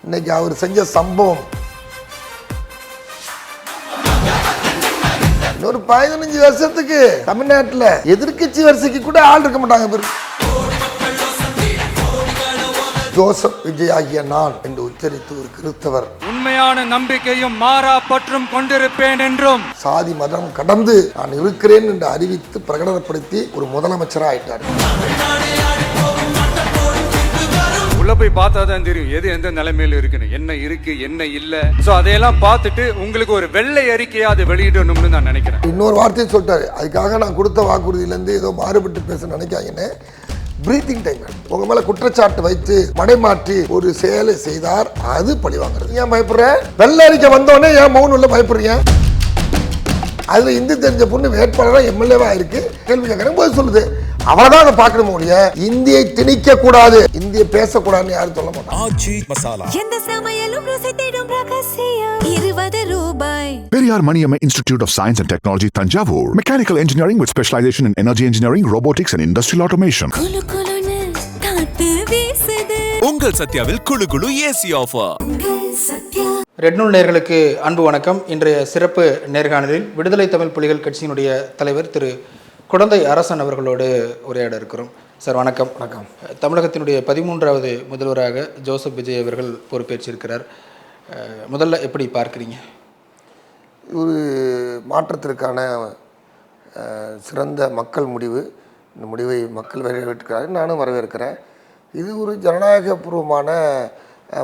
இன்னைக்கு அவர் செஞ்ச சம்பவம் இன்னொரு 15 வருஷத்துக்கு தமிழ்நாட்டில் எதிர்க்கட்சி வரிசைக்கு கூட ஆள் இருக்க மாட்டாங்க. ஜோசப் விஜய் ஆகிய நான் என்று உச்சரித்து ஒரு கிறிஸ்தவர் உண்மையான நம்பிக்கையும் மாறா பற்றும் கொண்டிருப்பேன் என்றும் சாதி மதம் கடந்து நான் இருக்கிறேன் என்று அறிவித்து பிரகடனப்படுத்தி ஒரு முதலமைச்சராக ஆயிட்டார். உள்ள போய் பார்த்தா தான் தெரியும் எது எந்த நிலைமையில இருக்குன்னு, என்ன இருக்கு என்ன இல்ல. சோ அதையெல்லாம் பார்த்துட்டு உங்களுக்கு ஒரு வெள்ளை அறிக்கையா அதை வெளியிடணும்னு நான் நினைக்கிறேன். இன்னொரு வார்த்தையை சொல்லிட்டாரு, அதுக்காக நான் கொடுத்த வாக்குறுதியிலேருந்து ஏதோ மாறுபட்டு பேச நினைக்காங்கன்னு. பிரீத்திங் டைம் உங்க மேல குற்றச்சாட்டு வைத்து மடைமாற்றி ஒரு செயலை செய்தார், அது பழி வாங்குறது. ஏன் பயப்படுற? வெள்ளை அறிக்கை வந்தோடனே ஏன் மௌனம் உள்ள பயப்படுறீங்க? அதுல இந்தி தெரிஞ்ச பொண்ணு வேட்பாளராக எம்எல்ஏவா இருக்கு. கேள்வி கேட்கறேன், போது சொல்லுது. அவ்வளவுதான் அதை பார்க்கணும் ஒழிய இந்தியை திணிக்க கூடாது, இந்தியை பேசக்கூடாதுன்னு யாரும் சொல்ல மாட்டாங்க. எந்த சமையலும் ருசி தேடும் ரகசியம் 20 ரூபாய். Periyar Maniamma Institute of Science and Technology, Tanjavur. Mechanical engineering with specialization in energy engineering, robotics and industrial automation. குளு குளுன்னு காத்து வீசுது. உங்கள் சத்யாவில் குளு குளு ஏசி ஆஃபர். சத்யா. ரெட் நூல் நேயர்களுக்கு அன்பு வணக்கம். இன்றைய சிறப்பு நேர்காணலில் விடுதலை தமிழ் புலிகள் கட்சியினுடைய தலைவர் திரு குடந்தை அரசன் அவர்களோடு உரையாட இருக்கிறோம். சார் வணக்கம். வணக்கம். தமிழகத்தினுடைய 13வது முதல்வராக ஜோசப் விஜய் அவர்கள் பொறுப்பேற்றிருக்கிறார். முதல்ல எப்படி பார்க்குறீங்க? ஒரு மாற்றத்திற்கான சிறந்த மக்கள் முடிவு. இந்த முடிவை மக்கள் வரவேற்கிறார்கள், நானும் வரவேற்கிறேன். இது ஒரு ஜனநாயகபூர்வமான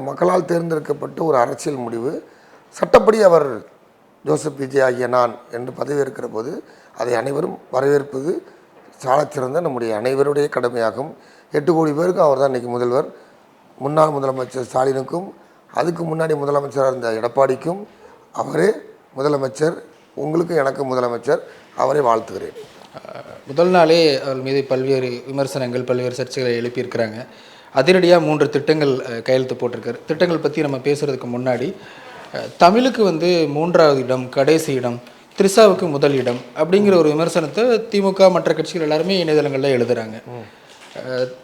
மக்களால் தேர்ந்தெடுக்கப்பட்ட ஒரு அரசியல் முடிவு. சட்டப்படி அவர் ஜோசப் விஜய் ஆகிய நான் என்று பதவியேற்கிற போது அதை அனைவரும் வரவேற்பது சாலச்சிறந்த நம்முடைய அனைவருடைய கடமையாகும். 8 கோடி பேருக்கும் அவர் தான் இன்றைக்கி முதல்வர். முன்னாள் முதலமைச்சர் ஸ்டாலினுக்கும் அதுக்கு முன்னாடி முதலமைச்சராக இருந்த எடப்பாடிக்கும் அவரே முதலமைச்சர், உங்களுக்கும் எனக்கும் முதலமைச்சர், அவரை வாழ்த்துகிறேன். முதல் நாளே அவர் மீது பல்வேறு விமர்சனங்கள், பல்வேறு சர்ச்சைகளை எழுப்பியிருக்கிறாங்க. அதிரடியாக 3 திட்டங்கள் கையெழுத்து போட்டிருக்காரு. திட்டங்கள் பற்றி நம்ம பேசுகிறதுக்கு முன்னாடி தமிழுக்கு 3வது இடம், கடைசி இடம், திரிஷாவுக்கு முதல் இடம் அப்படிங்கிற ஒரு விமர்சனத்தை திமுக மற்ற கட்சிகள் எல்லாருமே இணையதளங்களில் எழுதுகிறாங்க.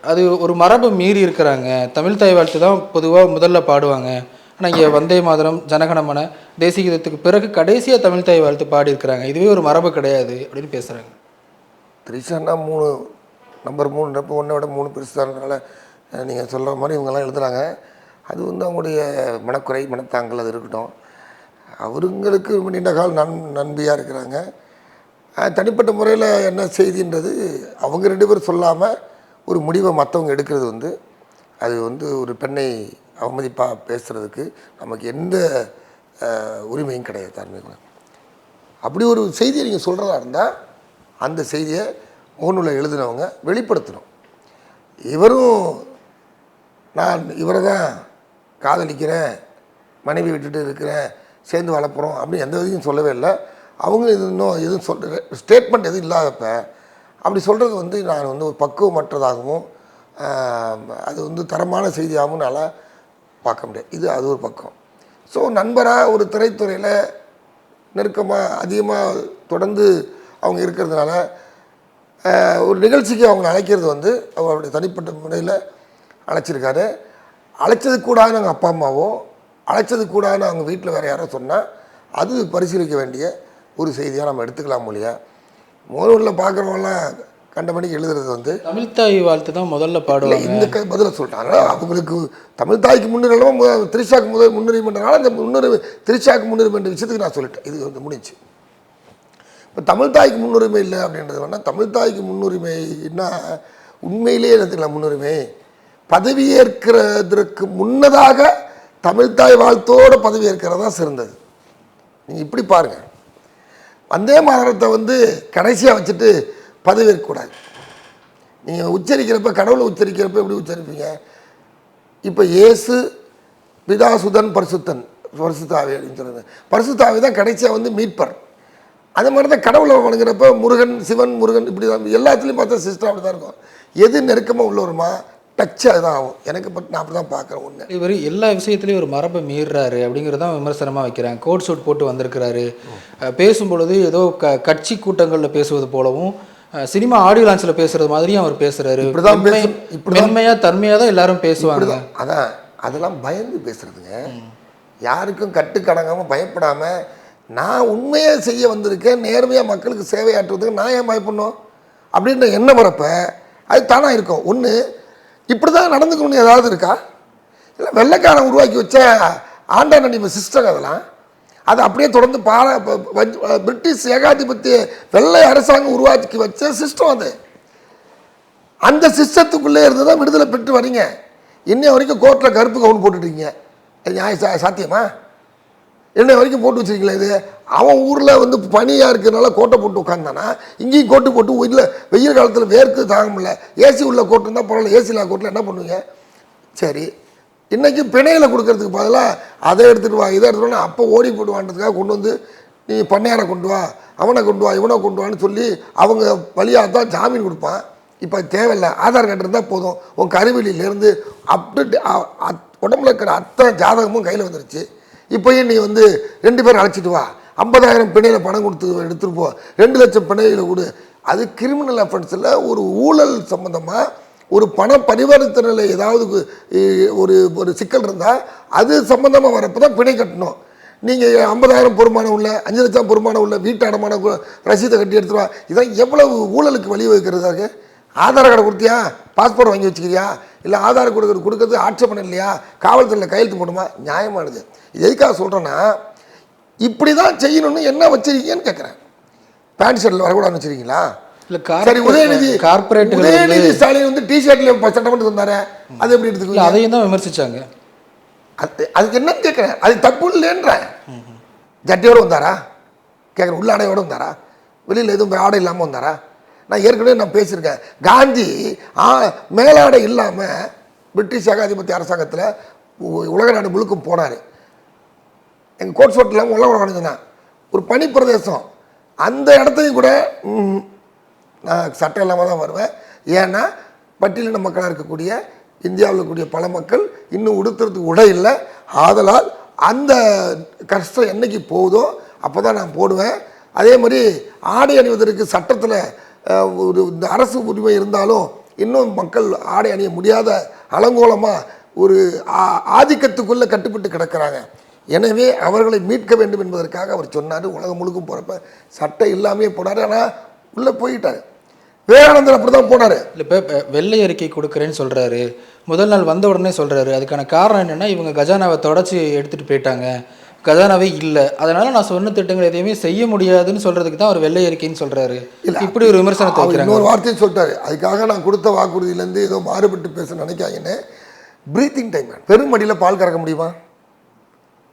அது ஒரு மரபு மீறி இருக்கிறாங்க. தமிழ் தாய் வாழ்த்து தான் பொதுவாக முதல்ல பாடுவாங்க. ஆனால் இங்கே வந்தே மாதரம், ஜனகணமன, தேசிய கீதத்துக்கு பிறகு கடைசியாக தமிழ் தாய் வாழ்த்து பாடியிருக்கிறாங்க. இதுவே ஒரு மரபு கிடையாது அப்படின்னு பேசுகிறாங்க. திரிஷான்னா நம்பர் 3 ஒன்றை விட 3 பெருசானதுனால நீங்கள் சொல்கிற மாதிரி இவங்கெல்லாம் எழுதுகிறாங்க. அது அவங்களுடைய மனக்குறை, மனத்தாங்கல், அது இருக்கட்டும். அவருங்களுக்கு ரொம்ப நீண்ட கால நண்பியாக இருக்கிறாங்க. தனிப்பட்ட முறையில் என்ன செய்தின்றது அவங்க 2 பேரும் சொல்லாமல் ஒரு முடிவை மற்றவங்க எடுக்கிறது அது ஒரு பெண்ணை அவமதிப்பாக பேசுகிறதுக்கு நமக்கு எந்த உரிமையும் கிடையாது. தார்மீக அப்படி ஒரு செய்தியை நீங்கள் சொல்கிறதா இருந்தால் அந்த செய்தியை முகநூலில் எழுதினவங்க வெளிப்படுத்தணும். இவரும் நான் இவரை தான் காதலிக்கிறேன், மனைவி விட்டுட்டு இருக்கிறேன், சேர்ந்து வளர்ப்புறோம் அப்படின்னு எந்த விதையும் சொல்லவே இல்லை. அவங்களும் இது இன்னும் எதுவும் சொல்கிற ஸ்டேட்மெண்ட் எதுவும் இல்லாதப்ப அப்படி சொல்கிறது நான் ஒரு பக்குவமற்றதாகவும் அது தரமான செய்தியாகவும் நல்லா பார்க்க முடியாது. அது ஒரு பக்கம். ஸோ நண்பராக ஒரு திரைத்துறையில் நெருக்கமாக அதிகமாக தொடர்ந்து அவங்க இருக்கிறதுனால ஒரு நிகழ்ச்சிக்கு அவங்க அழைக்கிறது அவருடைய தனிப்பட்ட முறையில் அழைச்சிருக்காரு. அழைச்சது கூடாதுன்னு அவங்க அப்பா அம்மாவோ அழைச்சது கூடாதுன்னு அவங்க வீட்டில் வேறு யாரோ சொன்னால் அது பரிசீலிக்க வேண்டிய ஒரு செய்தியாக நம்ம எடுத்துக்கலாம். மொழியா முகநூலில் பார்க்குறவங்களாம் கண்டபடிக்கு எழுதுறது தமிழ் தாய் வாழ்த்து தான் முதல்ல பாடுவாங்க. இந்த பதிலை சொல்லிட்டாங்க. அவங்களுக்கு தமிழ் தாய்க்கு முன்னுரிமை, திரிஷாக்கு முன்னுரிமை பண்ணுறதுனால அந்த முன்னுரிமை திரிஷாக்கு முன்னுரிமை என்ற விஷயத்துக்கு நான் சொல்லிட்டேன். இது முடிஞ்சு. இப்போ தமிழ் தாய்க்கு முன்னுரிமை இல்லை அப்படின்றது வேணால் தமிழ் தாய்க்கு முன்னுரிமைன்னா உண்மையிலேயே எடுத்துக்கலாம். முன்னுரிமை பதவியேற்கிறதுக்கு முன்னதாக தமிழ்தாய் வாழ்த்தோடு பதவியேற்கிறது தான் சிறந்தது. நீங்கள் இப்படி பாருங்கள், வந்தே மாதரத்தை கடைசியாக வச்சுட்டு பதவியேற்கக்கூடாது. நீங்கள் உச்சரிக்கிறப்ப, கடவுளை உச்சரிக்கிறப்ப எப்படி உச்சரிப்பீங்க? இப்போ இயேசு, பிதாசுதன், பரிசுத்தாவி அப்படின்னு சொல்லுறது. பரிசுத்தாவி தான் கடைசியாக மீட்பர். அது மாதிரி தான் கடவுளை வணங்குறப்ப முருகன், சிவன், முருகன் இப்படி தான் எல்லாத்துலேயும் பார்த்தா சிஸ்டம் அப்படி தான் இருக்கும். எது நெருக்கமாக உள்ளவருமா டச் அதுதான் ஆகும். எனக்கு நான் அப்படி தான் பார்க்குறேன். ஒன்று இவர் எல்லா விஷயத்துலையும் ஒரு மரபை மீறுறாரு அப்படிங்கிறதான் விமர்சனமாக வைக்கிறாங்க. கோட் சூட் போட்டு வந்திருக்கிறாரு. பேசும்பொழுது ஏதோ கட்சி கூட்டங்களில் பேசுவது போலவும், சினிமா ஆடியோ லான்ச்சில் பேசுகிறது மாதிரியும் அவர் பேசுகிறாரு. இப்படிதான் மென்மையாக தன்மையாக தான் எல்லாரும் பேசுவாங்க. அதான் அதெல்லாம் பயந்து பேசுகிறதுங்க. யாருக்கும் கட்டுக்கடங்காமல் பயப்படாமல் நான் உண்மையாக செய்ய வந்திருக்கேன், நேர்மையாக மக்களுக்கு சேவையாற்றுவதுக்கு நான் ஏன் பயப்படணும் அப்படின்ற எண்ணம் வரப்போ அது தானாக இருக்கும். ஒன்று இப்படி தான் நடந்துக்கணும்னு ஏதாவது இருக்கா? இல்லை வெள்ளைக்காரன் உருவாக்கி வச்ச ஆண்டாண்ட நியம சிஸ்டம் அதெல்லாம் அது அப்படியே தொடர்ந்து பிரிட்டிஷ் ஏகாதிபத்திய வெள்ளை அரசாங்கம் உருவாக்கி வச்ச சிஸ்டம் அது. அந்த சிஸ்டத்துக்குள்ளே இருந்து தான் விடுதலை பெற்று வரீங்க. இன்னைய வரைக்கும் கோர்ட்டில் கருப்பு கவுன் போட்டுட்டீங்க. அது நியாய சாத்தியமா? இன்னை வரைக்கும் போட்டு வச்சுருக்கீங்களா? இது அவன் ஊரில் வந்து பனியாக இருக்கிறதுனால கோட்டை போட்டு உட்காந்தானா, இங்கேயும் கோட்டு போட்டு இல்லை வெயில் காலத்தில் வேர்க்கு தாங்க முடியல, ஏசி உள்ள கோட்டு இருந்தால் பரவாயில்ல, ஏசி இல்லாத கோட்டில் என்ன பண்ணுவீங்க? சரி, இன்றைக்கி பிணையில் கொடுக்கறதுக்கு பதிலாக அதை எடுத்துகிட்டு வா இதை எடுத்துகிட்டு வா அப்போ ஓடி போடுவான்றதுக்காக கொண்டு வந்து நீ பண்ணையாரை கொண்டு வா, அவனை கொண்டு வா, இவனை கொண்டு வான்னு சொல்லி அவங்க வழியாக தான் ஜாமீன் கொடுப்பான். இப்போ தேவையில்லை, ஆதார் கார்டு இருந்தால் போதும், உன் கருவிலிலேருந்து அப்டேட் உடம்புல இருக்கிற அத்தனை ஜாதகமும் கையில் வந்துருச்சு. இப்போயும் நீ வந்து 2 பேர் அழைச்சிட்டு வா, 50,000 பிணையில் பணம் கொடுத்து எடுத்துகிட்டு போ, 2 லட்சம் பிணையில் கொடு. அது கிரிமினல் அஃபென்ஸில் ஒரு ஊழல் சம்மந்தமாக ஒரு பண பரிவர்த்தனையில் ஏதாவது ஒரு சிக்கல் இருந்தால் அது சம்மந்தமாக வரப்போ தான் பிணை கட்டணும். நீங்கள் 50,000 பொறுமானம் உள்ள 5 லட்சம் பொறுமானம் உள்ள வீட்டு அடமான ரசீதை கட்டி எடுத்துருவா. இதான் எவ்வளவு ஊழலுக்கு வழிவகுக்கிறதாக? ஆதார் கார்டை கொடுத்தியா, பாஸ்போர்ட் வாங்கி வச்சுக்கிறியா, இல்லை ஆதார் கொடுக்கறது ஆட்சேபனை இல்லையா, காவல்துறையில் கையெழுத்து போடுமா? நியாயமானது. இது எதுக்காக சொல்கிறேன்னா, இப்படி தான் செய்யணும்னு என்ன வச்சிருக்கீங்கன்னு கேட்குறேன். பேண்ட் ஷர்ட்டில் வரக்கூடாதுன்னு வச்சுருக்கீங்களா? சரி, உதயநிதி ஸ்டாலின் வந்து டிஷர்ட்ல சட்டமன்றத்துக்கு வந்தாரு, அது எப்படி எடுத்துக்கல? அதையும் தான் விமர்சிச்சாங்க. அதுக்கு என்னன்னு கேட்குறேன். அது தப்பு இல்லைன்றேன். ஜட்டியோடு வந்தாரா கேட்குறேன், உள்ள ஆடையோடு வந்தாரா, வெளியில் எதுவும் ஆடை இல்லாமல் வந்தாரா? நான் ஏற்கனவே நான் பேசியிருக்கேன். காந்தி மேலாடை இல்லாமல் பிரிட்டிஷ் ஏகாதிபத்திய அரசாங்கத்தில் உலக நாடு முழுக்கும் போனார். எங்கள் கோட் சோட் இல்லாமல் உலக உலகம் ஒரு பனி பிரதேசம், அந்த இடத்தையும் கூட நான் சட்டம் இல்லாமல் தான் வருவேன். ஏன்னா பட்டியலின மக்களாக இருக்கக்கூடிய இந்தியாவில் இருக்கக்கூடிய பல மக்கள் இன்னும் உடுத்துறதுக்கு உடை இல்லை. ஆதலால் அந்த கஷ்டம் என்னைக்கு போகுதோ அப்போ தான் நான் போடுவேன். அதே மாதிரி ஆடை அணிவதற்கு சட்டத்தில் ஒரு இந்த அரசு உரிமை இருந்தாலும் இன்னும் மக்கள் ஆடை அணிய முடியாத அலங்கோலமாக ஒரு ஆதிக்கத்துக்குள்ளே கட்டுப்பட்டு கிடக்கிறாங்க. எனவே அவர்களை மீட்க வேண்டும் என்பதற்காக அவர் சொன்னார். உலகம் முழுக்கும் போகிறப்ப சட்டம் இல்லாமே போனார். ஆனால் உள்ளே போயிட்டார். விவேகானந்தர் அப்படி தான் போனார். இல்லை, இப்போ வெள்ளை அறிக்கை கொடுக்குறேன்னு சொல்கிறாரு, முதல் நாள் வந்த உடனே சொல்கிறாரு. அதுக்கான காரணம் என்னென்னா, இவங்க கஜானாவை தொடச்சி எடுத்துகிட்டு போயிட்டாங்க, கஜானாவே இல்லை, அதனால் நான் சொன்ன திட்டங்கள் எதையுமே செய்ய முடியாதுன்னு சொல்கிறதுக்கு தான் அவர் வெள்ளை அறிக்கைன்னு சொல்கிறாரு. இப்படி ஒரு விமர்சனத்தை வைக்கிறாங்க. இன்னொரு வார்த்தையும் சொல்லிட்டாரு, அதுக்காக நான் கொடுத்த வாக்குறுதியிலேருந்து ஏதோ மாறுபட்டு பேச நினைக்காங்கன்னு. Breathing time. பெரும் மடியில் பால் கறக்க முடியுமா?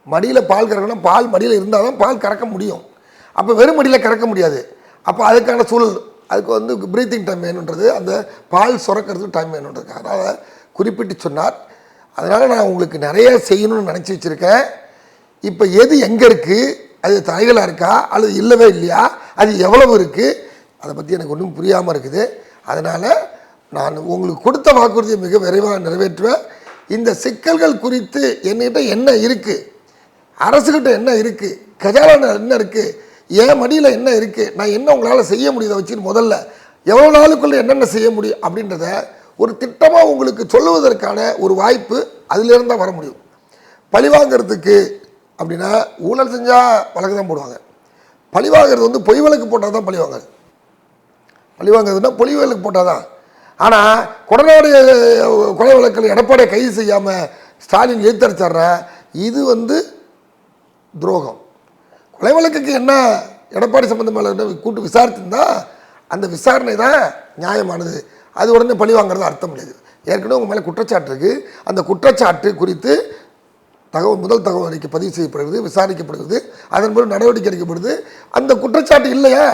மடியில் பால் கறக்கணும், பால் மடியில் இருந்தால் தான் பால் கறக்க முடியும். அப்போ வெறும் மடியில் கறக்க முடியாது. அப்போ அதுக்கான சூழல், அதுக்கு வந்து ப்ரீத்திங் டைம் வேணுன்றது, அந்த பால் சுரக்கிறதுக்கு டைம் வேணுன்றதுக்காக அதை குறிப்பிட்டு சொன்னார். அதனால் நான் உங்களுக்கு நிறைய செய்யணும்னு நினச்சி வச்சுருக்கேன். இப்போ எது எங்கே இருக்குது, அது தலைகளாக இருக்கா அல்லது இல்லவே இல்லையா, அது எவ்வளவு இருக்குது, அதை பற்றி எனக்கு ஒன்றும் புரியாமல் இருக்குது. அதனால் நான் உங்களுக்கு கொடுத்த வாக்குறுதியை மிக விரைவாக நிறைவேற்றுவேன். இந்த சிக்கல்கள் குறித்து என்கிட்ட என்ன இருக்குது, அரசுக்கிட்ட என்ன இருக்குது, கஜானா என்ன இருக்குது, என் மடியில் என்ன இருக்குது, நான் என்ன உங்களால் செய்ய முடியுதை வச்சுன்னு முதல்ல எவ்வளோ நாளுக்குள்ளே என்னென்ன செய்ய முடியும் அப்படின்றத ஒரு திட்டமாக உங்களுக்கு சொல்லுவதற்கான ஒரு வாய்ப்பு அதிலேருந்து தான் வர முடியும். பழிவாங்கிறதுக்கு அப்படின்னா ஊழல் செஞ்சால் வழக்கு தான் போடுவாங்க. பழிவாங்கிறது வந்து பொய் வழக்கு போட்டால் தான் பழிவாங்கிறது. பழிவாங்கிறதுனா பொய் வழக்கு போட்டால் தான். ஆனால் கொடநாடு கொலை வழக்கில் எடப்பாடியை கைது செய்யாமல் ஸ்டாலின் எதிர்த்தடிச்சார்ற, இது வந்து துரோகம். கொலை வழக்குக்கு என்ன எடப்பாடி சம்பந்தமாக கூட்டு விசாரித்திருந்தா அந்த விசாரணை தான் நியாயமானது. அது உடனே பழி வாங்கிறது அர்த்தம் கிடையாது. ஏற்கனவே உங்கள் மேலே குற்றச்சாட்டு இருக்குது. அந்த குற்றச்சாட்டு குறித்து முதல் தகவல் அறிக்கை பதிவு செய்யப்படுகிறது, விசாரிக்கப்படுகிறது, அதன் பிறகு நடவடிக்கை எடுக்கப்படுது. அந்த குற்றச்சாட்டு இல்லையா,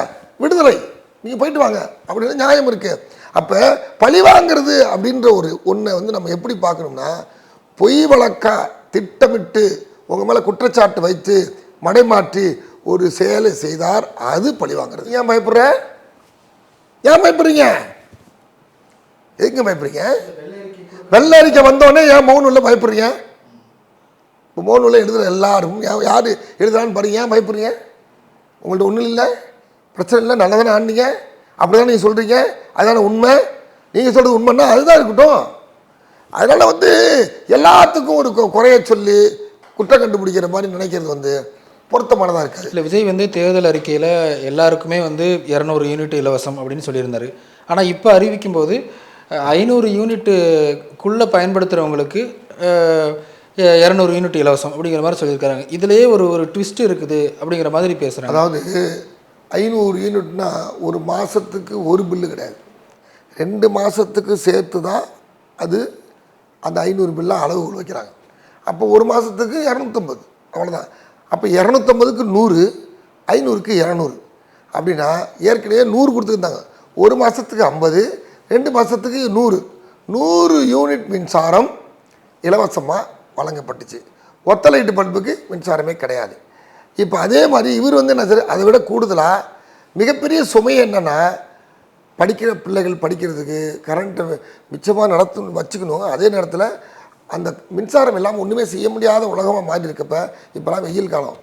விடுதலை, நீங்கள் போயிட்டு வாங்க அப்படின்னு நியாயம் இருக்குது. அப்போ பழி வாங்கிறது அப்படின்ற ஒரு ஒன்றை வந்து நம்ம எப்படி பார்க்கணும்னா, பொய் வழக்கா திட்டமிட்டு உங்கள் மேலே குற்றச்சாட்டு வைத்து மடைமாற்றி ஒரு செயலை செய்தார், அது பழி வாங்கிறது. ஏன் பயப்படுற? ஏன் பயப்படுறீங்க? எதுங்க பயப்படுறீங்க? வெள்ளை அறிக்கை வந்தோடனே ஏன் மௌனில் பயப்படுறீங்க? இப்போ மௌனில் எழுதுகிற எல்லாரும் யார் எழுதுறான்னு பாருங்க. ஏன் பயப்படுறீங்க? உங்கள்ட்ட ஒன்றும் இல்லை, பிரச்சனை இல்லை, நல்லா தானே ஆண்டிங்க, அப்படி தான் நீங்கள் சொல்கிறீங்க, அதுதானே உண்மை. நீங்கள் சொல்கிறது உண்மைன்னா அதுதான் இருக்கட்டும். அதனால் வந்து எல்லாத்துக்கும் ஒரு குறைய சொல்லி குற்றம் கண்டுபிடிக்கிற மாதிரி நினைக்கிறது வந்து பொருத்தமானதாக இருக்காது. இல்லை, விஜய் வந்து தேர்தல் அறிக்கையில் எல்லாருக்குமே வந்து 200 யூனிட் இலவசம் அப்படின்னு சொல்லியிருந்தார். ஆனால் இப்போ அறிவிக்கும் போது 500 யூனிட்டுக்குள்ளே பயன்படுத்துகிறவங்களுக்கு 200 யூனிட் இலவசம் அப்படிங்கிற மாதிரி சொல்லியிருக்காங்க. இதுலேயே ஒரு ட்விஸ்ட் இருக்குது அப்படிங்கிற மாதிரி பேசுகிறாங்க. அதாவது 500 யூனிட்னா ஒரு மாதத்துக்கு ஒரு பில்லு கிடையாது, 2 மாதத்துக்கு சேர்த்து தான் அது அந்த 500 பில்லாக அளவுகள் வைக்கிறாங்க. அப்போ ஒரு மாதத்துக்கு 250, அவ்வளோதான். அப்போ 250க்கு 100, 500க்கு 200 அப்படின்னா ஏற்கனவே 100 கொடுத்துருந்தாங்க. ஒரு மாதத்துக்கு 50, 2 மாதத்துக்கு 100 யூனிட் மின்சாரம் இலவசமாக வழங்கப்பட்டுச்சு. ஒத்தலைட்டு பல்புக்கு மின்சாரமே கிடையாது. இப்போ அதே மாதிரி இவர் வந்து என்ன சார், அதை விட கூடுதலாக மிகப்பெரிய சுமை என்னென்னா, படிக்கிற பிள்ளைகள் படிக்கிறதுக்கு கரண்ட்டை மிச்சமாக வச்சுக்கணும். அதே நேரத்தில் அந்த மின்சாரம் இல்லாமல் ஒன்றுமே செய்ய முடியாத உலகமாக மாறி இருக்கப்போ, இப்போலாம் வெயில் காலம்,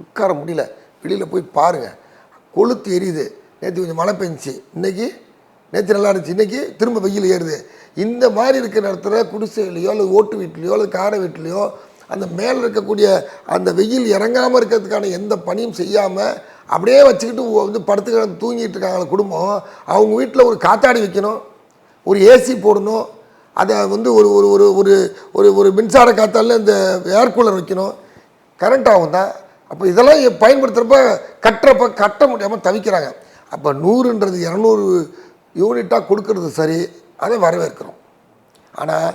உட்கார முடியல, வெளியில் போய் பாருங்கள், கொளுத்து எரியுது. நேற்று கொஞ்சம் மழை பெஞ்சிச்சு, நேற்று நல்லா இருந்துச்சு, இன்றைக்கி திரும்ப வெயில் ஏறுது. இந்த மாதிரி இருக்கிற நேரத்தில் குடிசையிலையோ அல்லது ஓட்டு வீட்லேயோ அல்லது காரை வீட்லேயோ அந்த மேலே இருக்கக்கூடிய அந்த வெயில் இறங்காமல் இருக்கிறதுக்கான எந்த பணியும் செய்யாமல் அப்படியே வச்சுக்கிட்டு வந்து படுத்துக்கிட்டு தூங்கிட்டு இருக்காங்க குடும்பம். அவங்க வீட்டில் ஒரு காத்தாடி வைக்கணும், ஒரு ஏசி போடணும், அதை வந்து ஒரு ஒரு ஒரு ஒரு ஒரு ஒரு மின்சார காத்தால இந்த ஏர் கூலர் வைக்கணும், கரண்ட் ஆகும் தான். அப்போ இதெல்லாம் பயன்படுத்துகிறப்ப கட்ட முடியாமல் தவிக்கிறாங்க. அப்போ 100ன்றது 200 யூனிட்டாக கொடுக்கறது சரி, அதை வரவேற்கிறோம். ஆனால்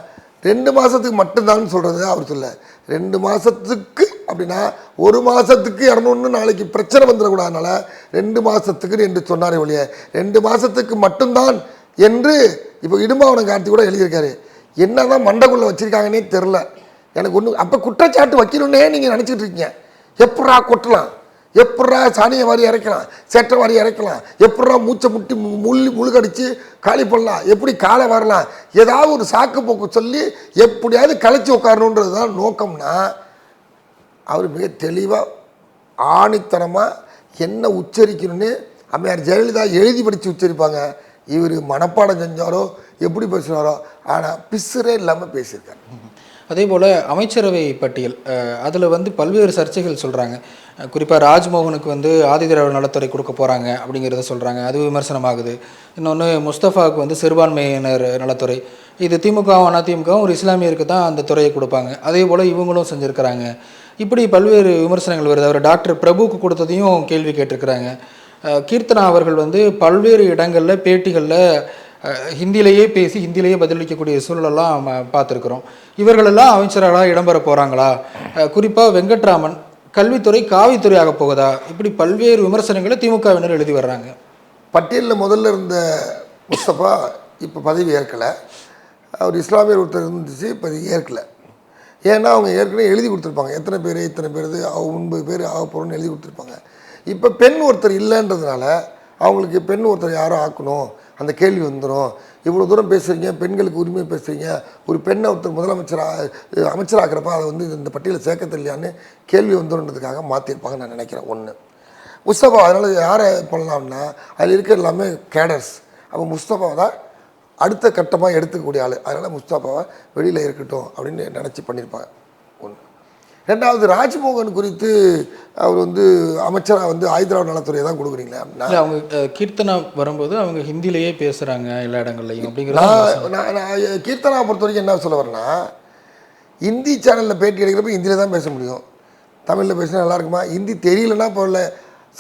2 மாதத்துக்கு மட்டும்தான் சொல்கிறது அவர் சொல்ல. 2 மாதத்துக்கு அப்படின்னா ஒரு மாதத்துக்கு 200 நாளைக்கு பிரச்சனை வந்துடக்கூடாதுனால 2 மாதத்துக்கு என்று சொன்னாரே ஒழிய 2 மாதத்துக்கு மட்டும்தான் என்று இப்போ இடும்பாவனம் கார்த்தி கூட எழுதியிருக்காரு. என்ன தான் மண்டக்குள்ளே வச்சுருக்காங்கன்னே தெரில எனக்கு ஒன்று. அப்போ குற்றச்சாட்டு வைக்கணுன்னே நீங்கள் நினச்சிக்கிட்டு இருக்கீங்க. எப்படா கொட்டலாம், எப்படா சாணியை வாரி இறக்கலாம், சேட்டை வாரி இறக்கலாம், எப்படா மூச்சை முட்டி முழுகடிச்சு காலி பண்ணலாம், எப்படி காலை வரலாம், ஏதாவது ஒரு சாக்கு போக்கு சொல்லி எப்படியாவது கலைச்சி உட்காரணுன்றது தான் நோக்கம்னா, அவர் மிக தெளிவாக ஆணித்தனமாக என்ன உச்சரிக்கணும்னு அம்மையார் ஜெயலலிதா எழுதி படித்து உச்சரிப்பாங்க. இவர் மனப்பாடம் செஞ்சாரோ எப்படி பேசுனாரோ, ஆனால் பிசுரே இல்லாமல் பேசியிருக்காரு. அதே போல் அமைச்சரவை பட்டியல், அதில் வந்து பல்வேறு சர்ச்சைகள் சொல்கிறாங்க. குறிப்பாக ராஜ்மோகனுக்கு வந்து ஆதிதிராவிட நலத்துறை கொடுக்க போகிறாங்க அப்படிங்கிறத சொல்கிறாங்க, அது விமர்சனமாகுது. இன்னொன்று முஸ்தஃபாவுக்கு வந்து சிறுபான்மையினர் நலத்துறை, இது திமுகவும் அதிமுகவும் ஒரு இஸ்லாமியருக்கு தான் அந்த துறையை கொடுப்பாங்க, அதே போல் இவங்களும் செஞ்சுருக்கிறாங்க. இப்படி பல்வேறு விமர்சனங்கள் வருது. அவர் டாக்டர் பிரபுவுக்கு கொடுத்ததையும் கேள்வி கேட்டிருக்கிறாங்க. கீர்த்தனா அவர்கள் வந்து பல்வேறு இடங்களில் பேட்டிகளில் ஹிந்திலேயே பேசி ஹிந்திலேயே பதிலளிக்கக்கூடிய சூழலெல்லாம் பார்த்துருக்குறோம். இவர்களெல்லாம் அமைச்சர்களாக இடம்பெற போகிறாங்களா? குறிப்பாக வெங்கட்ராமன் கல்வித்துறை காவித்துறை ஆக போகுதா? இப்படி பல்வேறு விமர்சனங்களை திமுகவினர் எழுதி வர்றாங்க. பட்டியலில் முதல்ல இருந்த முஸ்தபா இப்போ பதவி ஏற்கலை. அவர் இஸ்லாமியர் ஒருத்தர் இருந்துச்சு, இப்போ ஏற்கலை. ஏன்னா அவங்க ஏற்கனவே எழுதி கொடுத்துருப்பாங்க, எத்தனை பேர் 9 பேர் ஆக போகிறோன்னு எழுதி கொடுத்துருப்பாங்க. இப்போ பெண் ஒருத்தர் இல்லைன்றதுனால அவங்களுக்கு பெண் ஒருத்தர் யாரோ ஆக்கணும், அந்த கேள்வி வந்துடும். இவ்வளோ தூரம் பேசுகிறீங்க, பெண்களுக்கு உரிமை பேசுகிறீங்க, ஒரு பெண்ணை ஒருத்தர் அமைச்சராகிறப்ப அதை வந்து இந்த பட்டியலில் சேர்க்க தெரியலையான்னு கேள்வி வந்துடுன்றதுக்காக மாற்றிருப்பாங்கன்னு நான் நினைக்கிறேன். ஒன்று முஸ்தபா, அதனால் யாரை பண்ணலாம்னா அதில் இருக்கிற எல்லாமே கேடர்ஸ். அப்போ முஸ்தபாவை தான் அடுத்த கட்டமாக எடுத்துக்கக்கூடிய ஆள், அதனால் முஸ்தபாவை வெளியில் இருக்கட்டும் அப்படின்னு நினச்சி பண்ணியிருப்பாங்க. ஒன்று. ரெண்டாவது, ராஜ்மோகன் குறித்து அவர் வந்து அமைச்சராக வந்து ஆதிதிராவிட நலத்துறையை தான் கொடுக்குறீங்களே அப்படின்னா, அவங்க கீர்த்தனா வரும்போது அவங்க ஹிந்திலேயே பேசுகிறாங்க எல்லா இடங்கள்லையும் அப்படிங்கிறது. நான் கீர்த்தனா பொறுத்த வரைக்கும் என்ன சொல்ல வரேன்னா, ஹிந்தி சேனலில் பேட்டி எடுக்கிறப்ப ஹிந்தியில் தான் பேச முடியும். தமிழில் பேசினா நல்லா இருக்குமா? ஹிந்தி தெரியலன்னா போகல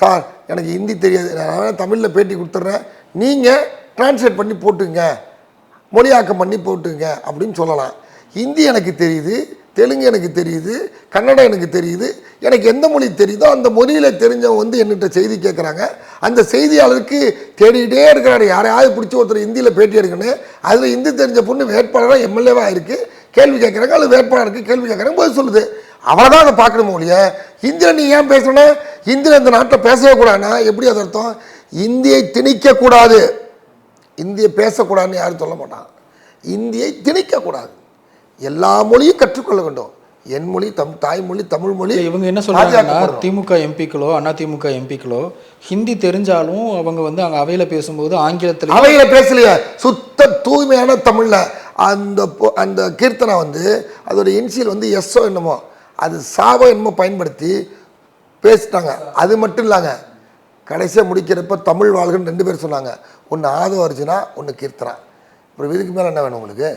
சார், எனக்கு ஹிந்தி தெரியாது, நான் தமிழில் பேட்டி கொடுத்துட்றேன், நீங்கள் டிரான்ஸ்லேட் பண்ணி போட்டுங்க, மொழியாக்கம் பண்ணி போட்டுங்க அப்படின்னு சொல்லலாம். ஹிந்தி எனக்கு தெரியுது, தெலுங்கு எனக்கு தெரியுது, கன்னடம் எனக்கு தெரியுது, எனக்கு எந்த மொழி தெரியுதோ அந்த மொழியில் தெரிஞ்சவங்க வந்து என்கிட்ட செய்தி கேட்குறாங்க. அந்த செய்தியாளருக்கு தேடிக்கிட்டே இருக்கிறாரு, யாரையாவது பிடிச்சி ஒருத்தர் ஹிந்தியில் பேட்டி எடுக்கணும். அதில் ஹிந்தி தெரிஞ்ச பொண்ணு வேட்பாளராக எம்எல்ஏவாக இருக்குது, கேள்வி கேட்குறாங்க, அது வேட்பாளருக்கு கேள்வி கேட்குறாங்க, பதில் சொல்லுது. அவ்வளோதான் அதை பார்க்கணும் மொழிய. ஹிந்தியில் நீ ஏன் பேசணும்? ஹிந்தியில் இந்த நாட்டில் பேசவே கூடாதுன்னா எப்படி அது அர்த்தம்? இந்தியை திணிக்கக்கூடாது, இந்தியை பேசக்கூடாதுன்னு யாரும் சொல்ல மாட்டான். இந்தியை திணிக்கக்கூடாது, எல்லா மொழியும் கற்றுக்கொள்ள வேண்டும். என் மொழி தாய்மொழி தமிழ் மொழி. இவங்க என்ன சொல்றாங்கன்னா, திமுக எம்பிக்களோ அதிமுக எம்பிக்களோ ஹிந்தி தெரிஞ்சாலும் அவங்க வந்து அங்கே அவையில் பேசும்போது ஆங்கிலத்தில் அவையில் பேசலையே, சுத்த தூய்மையான தமிழில் அந்த கீர்த்தனை வந்து அதோட இன்சியல் வந்து எஸ்ஸோ என்னமோ அது சாவோ என்னமோ பயன்படுத்தி பேசிட்டாங்க. அது மட்டும் இல்லைங்க, கடைசியாக முடிக்கிறப்ப தமிழ் வாழ்கன்னு 2 பேர் சொன்னாங்க. ஒன்று ஆதவ அர்ஜுனா, ஒன்று கீர்த்தனா. அப்புறம் இதுக்கு மேலே என்ன வேணும் உங்களுக்கு?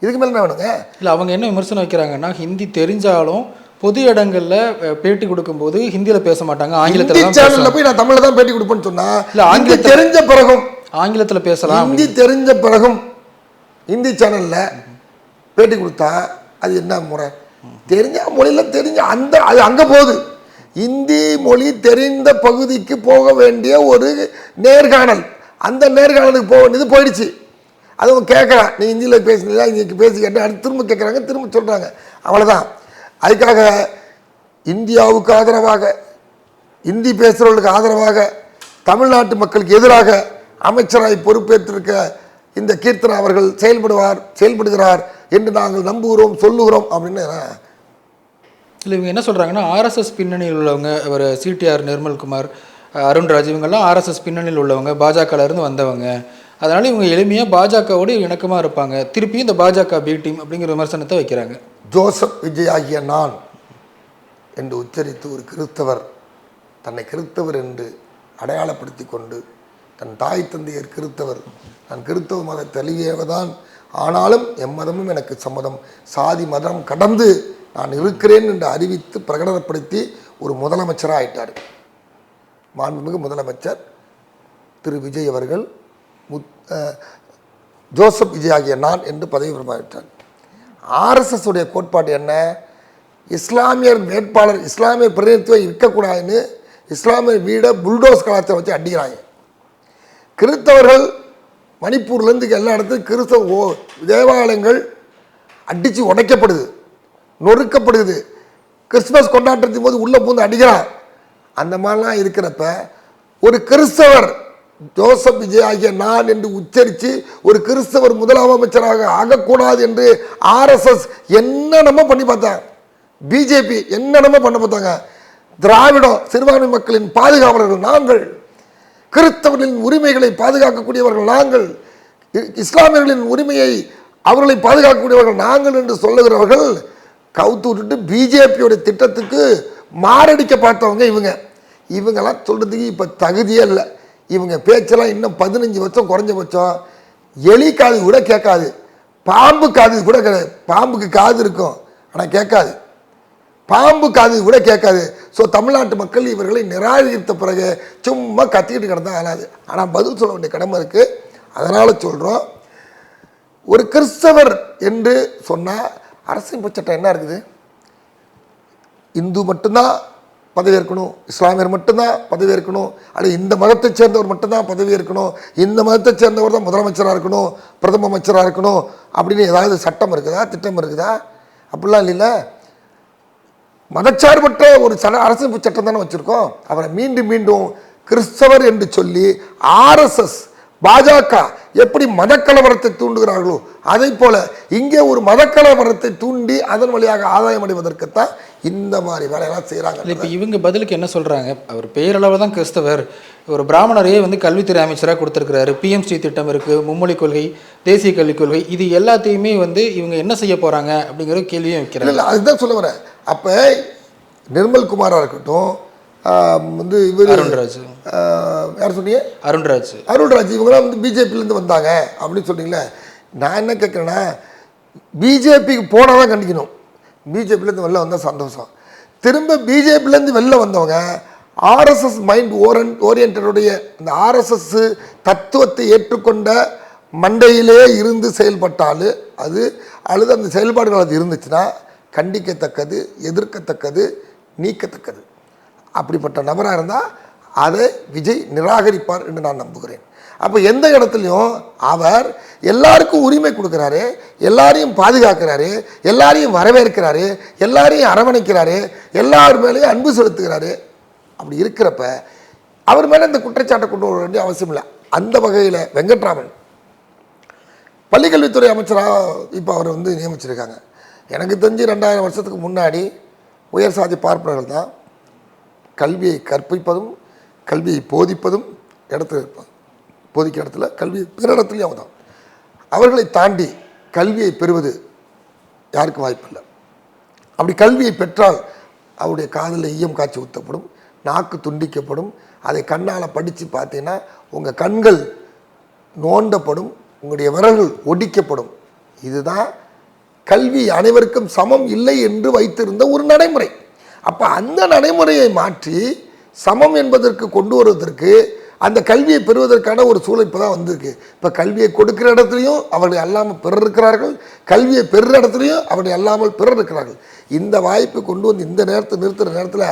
இதுக்கு மேலே என்ன வேணுங்க? இல்லை, அவங்க என்ன விமர்சனம் வைக்கிறாங்கன்னா, ஹிந்தி தெரிஞ்சாலும் பொது இடங்களில் பேட்டி கொடுக்கும்போது ஹிந்தியில் பேச மாட்டாங்க, ஆங்கிலத்தில் சேனலில் போய் நான் தமிழில் தான் பேட்டி கொடுப்பேன்னு சொன்னா, இல்லை ஆங்கிலம் தெரிஞ்ச பிறகும் ஆங்கிலத்தில் பேசலாம். ஹிந்தி தெரிஞ்ச பிறகும் ஹிந்தி சேனலில் பேட்டி கொடுத்தா அது என்ன முறை? தெரிஞ்ச மொழியில் தெரிஞ்ச அது அங்கே போகுது. இந்தி மொழி தெரிந்த பகுதிக்கு போக வேண்டிய ஒரு நேர்காணல், அந்த நேர்காணலுக்கு போக வேண்டியது போயிடுச்சு. அதுவும் கேட்குறான், நீ ஹிந்தியில் பேசுனீங்களா, இங்கே பேசி கேட்டு அடுத்து திரும்ப கேட்குறாங்க, திரும்ப சொல்கிறாங்க. அவ்வளோதான். அதுக்காக இந்தியாவுக்கு ஆதரவாக, இந்தி பேசுகிறவர்களுக்கு ஆதரவாக, தமிழ்நாட்டு மக்களுக்கு எதிராக அமைச்சராய் பொறுப்பேற்றிருக்க இந்த கீர்த்தனா அவர்கள் செயல்படுகிறார் என்று நாங்கள் நம்புகிறோம், சொல்லுகிறோம் அப்படின்னு. இல்லை, இவங்க என்ன சொல்கிறாங்கன்னா, ஆர்எஸ்எஸ் பின்னணியில் உள்ளவங்க, அவர் சிடிஆர் நிர்மல்குமார், அருண்ராஜ், இவங்கெல்லாம் ஆர்எஸ்எஸ் பின்னணியில் உள்ளவங்க, பாஜகலேருந்து வந்தவங்க, அதனால் இவங்க எளிமையாக பாஜகவோடு இணக்கமாக இருப்பாங்க, திருப்பியும் இந்த பாஜக பி டீம் அப்படிங்கிற விமர்சனத்தை வைக்கிறாங்க. ஜோசப் விஜய் ஆகிய நான் என்று உச்சரித்து ஒரு கிறிஸ்தவர் தன்னை கிறிஸ்தவர் என்று அடையாளப்படுத்தி கொண்டு, தன் தாய் தந்தையர் கிறிஸ்தவர், நான் கிறிஸ்தவ மத தெளிவியவதான், ஆனாலும் எம்மதமும் எனக்கு சம்மதம், சாதி மதம் கடந்து நான் இருக்கிறேன் என்று அறிவித்து பிரகடனப்படுத்தி ஒரு முதலமைச்சராக ஆயிட்டார். மாண்புமிகு முதலமைச்சர் திரு விஜய் அவர்கள் ஜோசப் விஜய் ஆகிய நான் என்று பதவி பிரமாணித்தார். ஆர்எஸ்எஸ் உடைய கோட்பாடு என்ன? இஸ்லாமியர் வேட்பாளர், இஸ்லாமிய பிரதிநிதித்துவம் இருக்கக்கூடாதுன்னு இஸ்லாமிய வீடை புல்டோஸ் கலாச்சாரம் வச்சு அடிக்கிறாங்க. கிறிஸ்தவர்கள் மணிப்பூர்லேருந்து எல்லா இடத்துலையும் கிறிஸ்தவ தேவாலயங்கள் அடித்து உடைக்கப்படுது, நொறுக்கப்படுது. கிறிஸ்மஸ் கொண்டாட்டத்தின் போது உள்ளே பூந்து அடிக்கிறான். அந்த மாதிரிலாம் இருக்கிறப்ப ஒரு கிறிஸ்தவர் ஜோசப் விஜய் ஆகிய நான் என்று உச்சரித்து ஒரு கிறிஸ்தவர் முதலமைச்சராக ஆகக்கூடாது என்று ஆர்எஸ்எஸ் என்னென்னமோ பண்ணி பார்த்தாங்க, பிஜேபி என்னென்னமோ பண்ண பார்த்தாங்க. திராவிடம் சிறுபான்மை மக்களின் பாதுகாவலர்கள் நாங்கள், கிறிஸ்தவர்களின் உரிமைகளை பாதுகாக்கக்கூடியவர்கள் நாங்கள், இஸ்லாமியர்களின் உரிமையை அவர்களை பாதுகாக்கக்கூடியவர்கள் நாங்கள் என்று சொல்லுகிறவர்கள் கவுத்து விட்டுட்டு பிஜேபியோடைய திட்டத்துக்கு மாரடிக்க பார்த்தவங்க இவங்கெல்லாம் சொல்கிறதுக்கு இப்போ தகுதியே இல்லை. இவங்க பேச்செல்லாம் இன்னும் 15 வருஷம் குறைஞ்சபட்சம் எலி காது கூட கேட்காது, பாம்பு காது கூட கிடையாது. பாம்புக்கு காது இருக்கும் ஆனால் கேட்காது, பாம்பு காது கூட கேட்காது. ஸோ தமிழ்நாட்டு மக்கள் இவர்களை நிராகரித்த பிறகு சும்மா கத்திக்கிட்டு கிடந்தா ஆளாது. ஆனால் பதில் சொல்ல வேண்டிய கடமை இருக்குது. அதனால் சொல்கிறோம், ஒரு கிறிஸ்தவர் என்று சொன்னால் அரசியல் சட்டம் என்ன இருக்குது? இந்து மட்டும்தான் பதவியேற்கணும், இஸ்லாமியர் மட்டும்தான் பதவியேற்கணும், அல்லது இந்த மதத்தை சேர்ந்தவர் மட்டும்தான் பதவியேற்கணும், இந்த மதத்தை சேர்ந்தவர் தான் முதலமைச்சராக இருக்கணும், பிரதம அமைச்சராக இருக்கணும் அப்படின்னு ஏதாவது சட்டம் இருக்குதா, திட்டம் இருக்குதா? அப்படிலாம் இல்லைல்ல. மதச்சார்பற்ற ஒரு அரசியல் சட்டம் தானே வச்சுருக்கோம். அவரை மீண்டும் மீண்டும் கிறிஸ்தவர் என்று சொல்லி ஆர்எஸ்எஸ் பாஜக எப்படி மதக்கலவரத்தை தூண்டுகிறார்களோ அதை போல இங்கே ஒரு மதக்கலவரத்தை தூண்டி அதன் வழியாக ஆதாயம் அடைவதற்குத்தான் இந்த மாதிரி வேலையெல்லாம் செய்கிறாங்க. இப்போ இவங்க பதிலுக்கு என்ன சொல்கிறாங்க? அவர் பெயரளவு தான் கிறிஸ்தவர், ஒரு பிராமணரையே வந்து கல்வித்துறை அமைச்சராக கொடுத்துருக்கிறாரு, பிஎம்ஸ்ரீ திட்டம் இருக்குது, மும்மொழி கொள்கை, தேசிய கல்விக் கொள்கை, இது எல்லாத்தையுமே வந்து இவங்க என்ன செய்ய போகிறாங்க அப்படிங்கிற கேள்வியும் வைக்கிறாங்க. இல்லை, அதுதான் சொல்ல வரேன். அப்போ நிர்மல்குமாராக இருக்கட்டும், வந்து இவர் அருண்ராஜ், யார் சொன்னீங்க? அருண்ராஜ் இவங்களாம் வந்து பிஜேபியிலேருந்து வந்தாங்க அப்படின்னு சொன்னீங்களே. நான் என்ன கேட்குறேன்னா, பிஜேபிக்கு போனால் தான் கண்டிக்கணும். பிஜேபியிலேருந்து வெளில வந்தால் சந்தோஷம். திரும்ப பிஜேபியிலேருந்து வெளில வந்தவங்க ஆர்எஸ்எஸ் மைண்ட் ஓரியன்டுடைய இந்த ஆர்எஸ்எஸ் தத்துவத்தை ஏற்றுக்கொண்ட மண்டையிலே இருந்து செயல்பட்டாலும் அது அல்லது அந்த செயல்பாடுகள் அது இருந்துச்சுன்னா கண்டிக்கத்தக்கது, எதிர்க்கத்தக்கது, நீக்கத்தக்கது. அப்படிப்பட்ட நபராக இருந்தால் அதை விஜய் நிராகரிப்பார் என்று நான் நம்புகிறேன். அப்போ எந்த இடத்துலையும் அவர் எல்லாருக்கும் உரிமை கொடுக்குறாரு, எல்லாரையும் பாதுகாக்கிறாரு, எல்லாரையும் வரவேற்கிறாரு, எல்லாரையும் அரவணைக்கிறாரு, எல்லார் மேலேயும் அன்பு செலுத்துகிறாரு. அப்படி இருக்கிறப்ப அவர் மேலே இந்த குற்றச்சாட்டை கொண்டு வர வேண்டிய அவசியம் இல்லை. அந்த வகையில் வெங்கட்ராமன் பள்ளிக்கல்வித்துறை அமைச்சராக இப்போ அவர் வந்து நியமிச்சிருக்காங்க. எனக்கு தெரிஞ்சு 2000 வருஷத்துக்கு முன்னாடி உயர் சாதி பார்ப்பனர்கள் தான் கல்வியை கற்பிப்பதும் கல்வியை போதிப்பதும் இடத்துல இருப்பாங்க. போதிக்கிற இடத்துல கல்வி பிற இடத்துலையும் அவங்க தான். அவர்களை தாண்டி கல்வியை பெறுவது யாருக்கும் வாய்ப்பில்லை. அப்படி கல்வியை பெற்றால் அவருடைய காதில் ஈயம் காய்ச்சி ஊற்றப்படும், நாக்கு துண்டிக்கப்படும். அதை கண்ணால் படித்து பார்த்தீங்கன்னா உங்கள் கண்கள் நோண்டப்படும், உங்களுடைய விரல்கள் ஒடிக்கப்படும். இதுதான் கல்வி அனைவருக்கும் சமம் இல்லை என்று வைத்திருந்த ஒரு நடைமுறை. அப்போ அந்த நடைமுறையை மாற்றி சமம் என்பதற்கு கொண்டு வருவதற்கு அந்த கல்வியை பெறுவதற்கான ஒரு சூழல் இப்போ தான் வந்திருக்கு. இப்போ கல்வியை கொடுக்குற இடத்துலையும் அவர்களை அல்லாமல் பிறர் இருக்கிறார்கள், கல்வியை பெறுற இடத்துலையும் அவர்களை அல்லாமல் பிறர் இருக்கிறார்கள். இந்த வாய்ப்பு கொண்டு வந்து இந்த நேரத்தை நிறுத்துகிற நேரத்தில்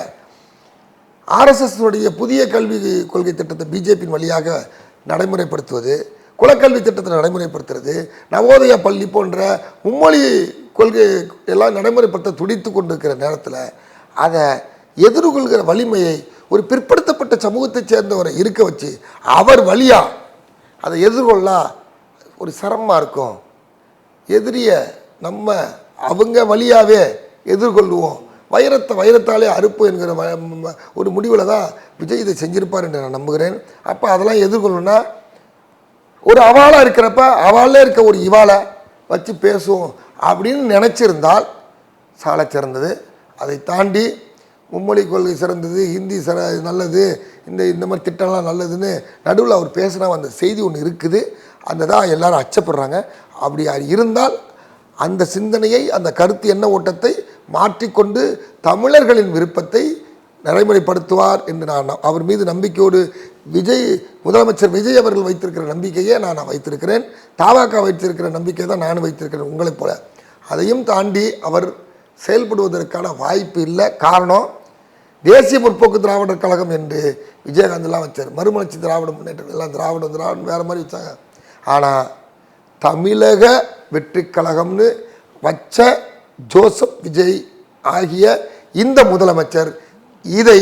ஆர்எஸ்எஸ்னுடைய புதிய கல்வி கொள்கை திட்டத்தை பிஜேபியின் வழியாக நடைமுறைப்படுத்துவது, குலக்கல்வி திட்டத்தை நடைமுறைப்படுத்துறது, நவோதய பள்ளி போன்ற மும்மொழி கொள்கை எல்லாம் நடைமுறைப்படுத்த துடித்து கொண்டிருக்கிற நேரத்தில் அதை எதிர்கொள்கிற வலிமையை ஒரு பிற்படுத்தப்பட்ட சமூகத்தைச் சேர்ந்தவரை இருக்க வச்சு அவர் வழியா அதை எதிர்கொள்ள ஒரு சிரமமாக இருக்கும். எதிரிய நம்ம அவங்க வழியாகவே எதிர்கொள்வோம், வைரத்தாலே அறுப்பு என்கிற ஒரு முடிவில் தான் விஜய் இதை செஞ்சிருப்பார் என்று நான் நம்புகிறேன். அப்போ அதெல்லாம் எதிர்கொள்ளணும்னா ஒரு அவாளாக இருக்கிறப்ப அவாளே இருக்க ஒரு இவாளை வச்சு பேசுவோம் அப்படின்னு நினச்சிருந்தால் சாலை சிறந்தது. அதை தாண்டி மும்மொழி கொள்கை சிறந்தது, ஹிந்தி நல்லது, இந்த மாதிரி திட்டம்லாம் நல்லதுன்னு நடுவில் அவர் பேசினா அந்த செய்தி ஒன்று இருக்குது. அந்த தான் எல்லாரும் அச்சப்படுறாங்க. அப்படி இருந்தால் அந்த சிந்தனையை, அந்த கருத்து எண்ண ஓட்டத்தை மாற்றிக்கொண்டு தமிழர்களின் விருப்பத்தை நடைமுறைப்படுத்துவார் என்று நான் அவர் மீது நம்பிக்கையோடு முதலமைச்சர் விஜய் அவர்கள் வைத்திருக்கிற நம்பிக்கையே நான் வைத்திருக்கிறேன். தமாக வைத்திருக்கிற நம்பிக்கை தான் நான் வைத்திருக்கிறேன் உங்களைப் போல. அதையும் தாண்டி அவர் செயல்படுவதற்கான வாய்ப்பு இல்லை. காரணம், தேசிய முற்போக்கு திராவிடர் கழகம் என்று விஜயகாந்த்லாம் வச்சார், மறுமலர்ச்சி திராவிட முன்னேற்றம் எல்லாம் திராவிடம் வேறு மாதிரி வச்சாங்க. ஆனால் தமிழக வெற்றி கழகம்னு வச்ச ஜோசப் விஜய் ஆகிய இந்த முதலமைச்சர் இதை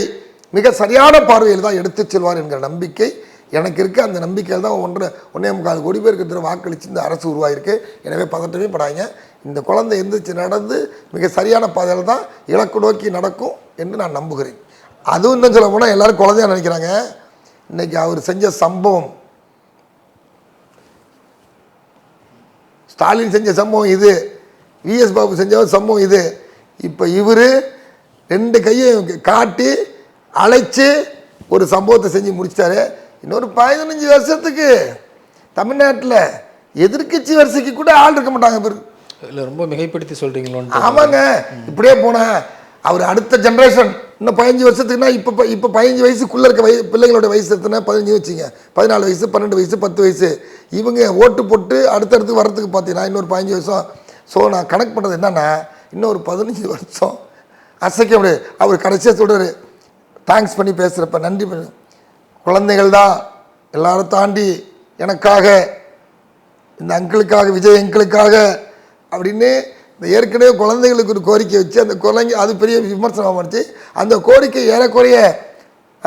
மிக சரியான பார்வையில் தான் எடுத்து செல்வார் என்கிற நம்பிக்கை எனக்கு இருக்குது. அந்த நம்பிக்கையில் தான் 1.25 கோடி பேருக்கு வாக்களித்து இந்த அரசு உருவாகிருக்கு. எனவே பதட்டமே படாங்க. இந்த குழந்தை எந்திரிச்சு நடந்து மிக சரியான பாதையில் தான் இலக்கு நோக்கி நடக்கும் என்று நான் நம்புகிறேன். அதுவும் இன்னும் சொல்ல போனால் எல்லோரும் குழந்தையா நினைக்கிறாங்க. இன்றைக்கி அவர் செஞ்ச சம்பவம், ஸ்டாலின் செஞ்ச சம்பவம் இது, விஎஸ் பாபு செஞ்ச சம்பவம் இது. இப்போ இவர் 2 கையை காட்டி அழைச்சி ஒரு சம்பவத்தை செஞ்சு முடிச்சிட்டாரு. இன்னொரு 15 வருஷத்துக்கு தமிழ்நாட்டில் எதிர்கட்சி வரிசைக்கு கூட ஆள் இருக்க மாட்டாங்க. இல்லை, ரொம்ப மிகைப்படுத்தி சொல்கிறீங்களோ? ஆமாங்க. இப்படியே போனால் அவர் அடுத்த ஜென்ரேஷன் இன்னும் 15 வருஷத்துக்குன்னா இப்போ 15 வயசுக்குள்ளே இருக்க பிள்ளைகளோட வயசு எத்தனை? 15 வச்சுங்க, 14 வயசு, 12 வயசு, 10 வயசு. இவங்க ஓட்டு போட்டு அடுத்தடுத்து வர்றதுக்கு பார்த்தீங்கன்னா இன்னொரு 15 வருஷம். ஸோ நான் கணக்கு பண்ணுறது என்னன்னா, இன்னொரு 15 வருஷம் அசைக்க முடியாது. அவர் கடைசியாக சொல்கிறார், தேங்க்ஸ் பண்ணி பேசுகிறப்ப, நன்றி பண்ணி, குழந்தைகள் தான் எல்லாரும் தாண்டி எனக்காக, இந்த அங்கிளுக்காக, விஜய் அங்கிளுக்காக அப்படின்னு இந்த ஏற்கனவே குழந்தைகளுக்கு ஒரு கோரிக்கை வச்சு அந்த குழந்தை அது பெரிய விமர்சனம் பண்ணிச்சு. அந்த கோரிக்கை ஏறக்குறைய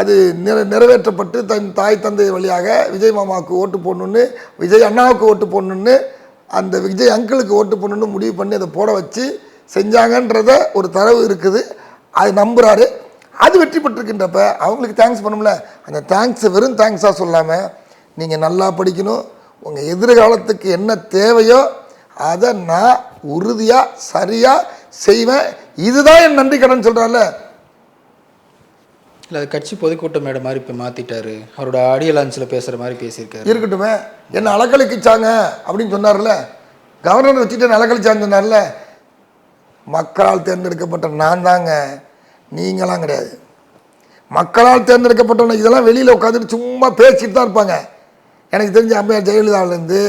அது நிறைவேற்றப்பட்டு தன் தாய் தந்தை வழியாக விஜய் மாமாவுக்கு ஓட்டு போடணுன்னு, விஜய் அண்ணாவுக்கு ஓட்டு போடணுன்னு, அந்த விஜய் அங்கிளுக்கு ஓட்டு போடணுன்னு முடிவு பண்ணி அதை போட வச்சு செஞ்சாங்கன்றத ஒரு தரவு இருக்குது. அது நம்புகிறாரு. அது வெற்றி பெற்றிருக்கின்றப்ப அவங்களுக்கு தேங்க்ஸ் பண்ணும்ல. அந்த தேங்க்ஸை வெறும் தேங்க்ஸாக சொல்லாமல் நீங்கள் நல்லா படிக்கணும், உங்கள் எதிர்காலத்துக்கு என்ன தேவையோ அதை நான் உறுதியாக சரியாக செய்வேன், இதுதான் என் நன்றி கடன் சொல்கிறார்ல. இல்லை, அது கட்சி பொதுக்கூட்ட மேடை மாதிரி இப்போ மாற்றிட்டாரு. அவரோட ஆடியோ லான்ச்சில் பேசுகிற மாதிரி பேசியிருக்காரு. இருக்கட்டுமே, என்ன அலக்கழிச்சாங்க அப்படின்னு சொன்னார்ல, கவர்னர் வச்சுட்டு என்ன அலக்கழிச்சான்னு சொன்னார்ல. மக்களால் தேர்ந்தெடுக்கப்பட்ட நான் தாங்க, நீங்களாம் கிடையாது. மக்களால் தேர்ந்தெடுக்கப்பட்டவங்க இதெல்லாம் வெளியில் உட்காந்துட்டு சும்மா பேசிட்டு தான் இருப்பாங்க. எனக்கு தெரிஞ்ச அம்மையார் ஜெயலலிதாவிலேருந்து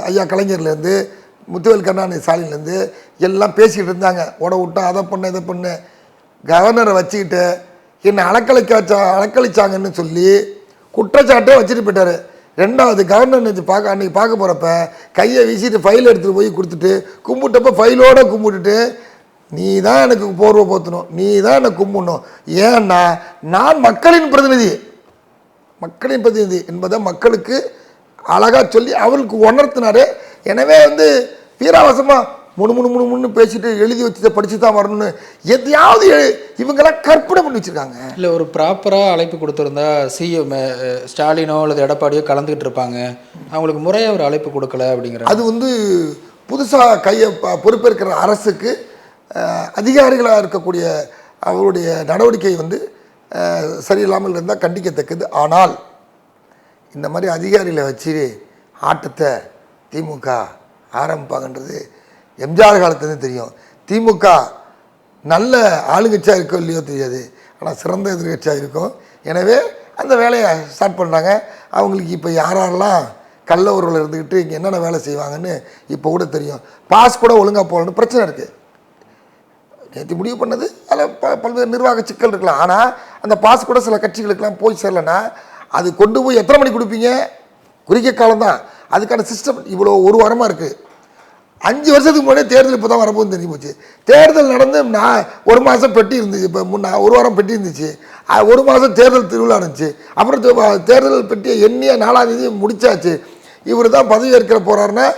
ஐயா கலைஞர்லேருந்து முத்துவேல் கருணாநிதி ஸ்டாலின்லேருந்து எல்லாம் பேசிக்கிட்டு இருந்தாங்க. உட விட்டா அதை பண்ண இதை பண்ணு. கவர்னரை வச்சுக்கிட்டு என்னை அலக்களிச்சாங்கன்னு சொல்லி குற்றச்சாட்டே வச்சுட்டு போயிட்டார். ரெண்டாவது கவர்னர் அன்றைக்கி பார்க்க போகிறப்ப கையை வீசிட்டு ஃபைல் எடுத்துகிட்டு போய் கொடுத்துட்டு கும்பிட்டப்போ ஃபைலோடு கும்பிட்டுட்டு, நீ தான் எனக்கு போர்வை போற்றணும், நீ தான் எனக்கு கும்பிடணும். ஏன்னா நான் மக்களின் பிரதிநிதி என்பதை மக்களுக்கு அழகாக சொல்லி அவருக்கு உணர்த்தினார். எனவே வீராவசமாக முன்னு பேசிட்டு எழுதி வச்சு படித்து தான் வரணும்னு எதையாவது இவங்கெல்லாம் கற்பனை பண்ணி வச்சுருக்காங்க. இல்லை, ஒரு ப்ராப்பராக அழைப்பு கொடுத்துருந்தா சிஎம் ஸ்டாலினோ அல்லது எடப்பாடியோ கலந்துக்கிட்டு இருப்பாங்க. அவங்களுக்கு முறையாக ஒரு அழைப்பு கொடுக்கல அப்படிங்கிற அது வந்து புதுசாக பொறுப்பேற்கிற அரசுக்கு அதிகாரிகளாக இருக்கக்கூடிய அவருடைய நடவடிக்கை வந்து சரியில்லாமல் இருந்தால் கண்டிக்கத்தக்கது. ஆனால் இந்த மாதிரி அதிகாரிகளை வச்சு ஆட்டத்தை திமுக ஆரம்பிப்பாங்கன்றது எம்ஜிஆர் காலத்துலேருந்து தெரியும். திமுக நல்ல ஆளுங்கட்சியாக இருக்கோ இல்லையோ தெரியாது, ஆனால் சிறந்த எதிர்கட்சியாக இருக்கும். எனவே அந்த வேலையை ஸ்டார்ட் பண்ணுறாங்க. அவங்களுக்கு இப்போ யாரெல்லாம் கள்ள உறவில் இருந்துக்கிட்டு இங்கே என்னென்ன வேலை செய்வாங்கன்னு இப்போ கூட தெரியும். பாஸ் கூட ஒழுங்காக போகணுன்னு பிரச்சனை இருக்குது. நேற்று முடிவு பண்ணது அதில் பல்வேறு நிர்வாக சிக்கல் இருக்கலாம். ஆனால் அந்த பாஸ் கூட சில கட்சிகளுக்கெல்லாம் போய் சேரலைன்னா அது கொண்டு போய் எத்தனை மணி கொடுப்பீங்க? குறுகிய காலம்தான். அதுக்கான சிஸ்டம் இவ்வளோ ஒரு வாரமாக இருக்குது. 5 வருஷத்துக்கு முன்னாடியே தேர்தல் இப்போ தான் வரப்போகுதுன்னு தெரிஞ்சு போச்சு. தேர்தல் நடந்து நான் 1 மாதம் பெட்டி இருந்துச்சு, இப்போ 1 வாரம் பெட்டி இருந்துச்சு, 1 மாதம் தேர்தல் திருவிழா இருந்துச்சு. அப்புறம் தேர்தல் பெட்டியை எண்ணிய 4ஆம் தேதி முடிச்சாச்சு. இவர் தான் பதவி ஏற்க போகிறாருன்னா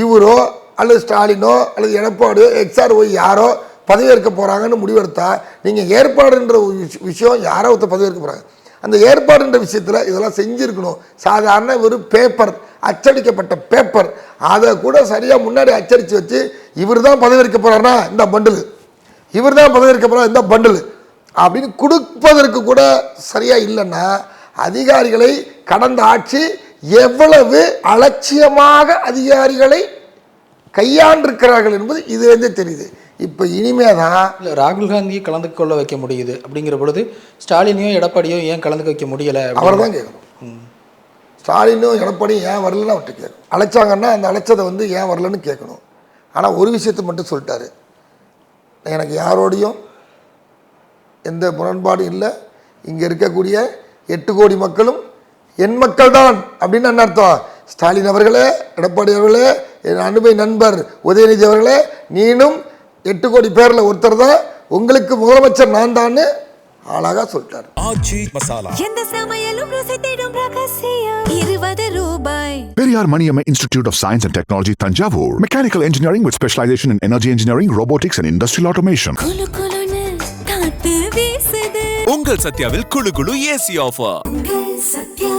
இவரோ அல்லது ஸ்டாலினோ அல்லது எடப்பாடியோ எக்ஸ்ஆர்ஓ யாரோ பதவியேற்க போகிறாங்கன்னு முடிவெடுத்தா நீங்கள் ஏற்பாடுன்ற விஷயம் யாரோ ஒருத்தர் பதவியேற்க போகிறாங்க. அந்த ஏற்பாடுன்ற விஷயத்தில் இதெல்லாம் செஞ்சுருக்கணும். சாதாரண ஒரு பேப்பர், அச்சடிக்கப்பட்ட பேப்பர், அதை கூட சரியாக முன்னாடி அச்சடித்து வச்சு இவர் தான் பதவியேற்க போகிறாருன்னா இந்த பண்டில், இவர் தான் பதவியேற்க போகிறார் இந்த பண்டில் அப்படின்னு கொடுப்பதற்கு கூட சரியாக இல்லைன்னா அதிகாரிகளை கடந்த ஆட்சி எவ்வளவு அலட்சியமாக அதிகாரிகளை கையாண்டிருக்கிறார்கள் என்பது இதுலேருந்தே தெரியுது. இப்போ இனிமே தான் இல்லை, ராகுல் காந்தியை கலந்து கொள்ள வைக்க முடியுது அப்படிங்கிற பொழுது ஸ்டாலினையோ எடப்பாடியோ ஏன் கலந்துக்க வைக்க முடியலை? அவர் தான் கேட்கணும். ஸ்டாலினும் எடப்பாடியும் ஏன் வரலன்னு அவர்கிட்ட கேட்கணும். அழைச்சாங்கன்னா அந்த அழைச்சதை வந்து ஏன் வரலன்னு கேட்கணும். ஆனால் ஒரு விஷயத்தை மட்டும் சொல்லிட்டாரு, எனக்கு யாரோடையும் எந்த முரண்பாடும் இல்லை, இங்கே இருக்கக்கூடிய 8 கோடி மக்களும் என் மக்கள் தான் அப்படின்னு என்ன அர்த்தம்? ஸ்டாலின் அவர்களே, எடப்பாடி அவர்களே, என் அனுபவ நண்பர் உதயநிதி அவர்களே, நீனும் 8 கோடி பேரில் ஒருத்தர் தான், உங்களுக்கு முதலமைச்சர் நான் தான் அழகா சொல்லிட்டார். ஆச்சி மசாலா எந்த சமையலும் ருசி தேடும் ரகசியம் 20 ரூபாய். Periyar Maniamma Institute of Science and Technology, Tanjavur. Mechanical engineering with specialization in energy engineering, robotics and industrial automation. குளு குளுன்னு காத்து வீசுது. உங்கள் சத்யாவில் குளு குளு ஏசி ஆஃபர். உங்கள் சத்யா.